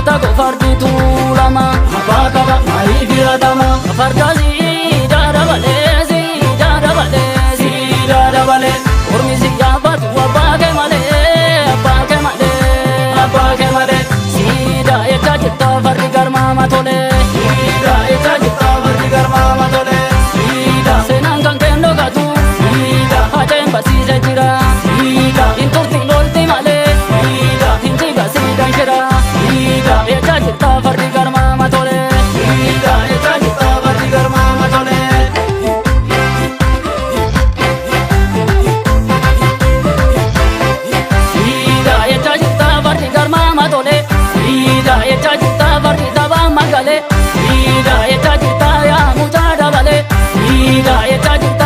Mata ko fardi tulama Abaka ba mai firatama Farda zida dabale zida dabale zida dabale Ormi ziyafatu abake male abake male abake male Zida eka jitta fardi garma matole Zida eka jitta fardi garma matole Zida senan kan kendo gatu Zida hajem basise jira Zida inturti lolti male Zida hinji basida jira Zida eka jitta fardi garma matole Zida eka jitta fardi garma matole Zida eka jitta fardi garma matole Zida eka jitta fardi daba magale Zida eka jitta ya muta dabale Zida eka jitta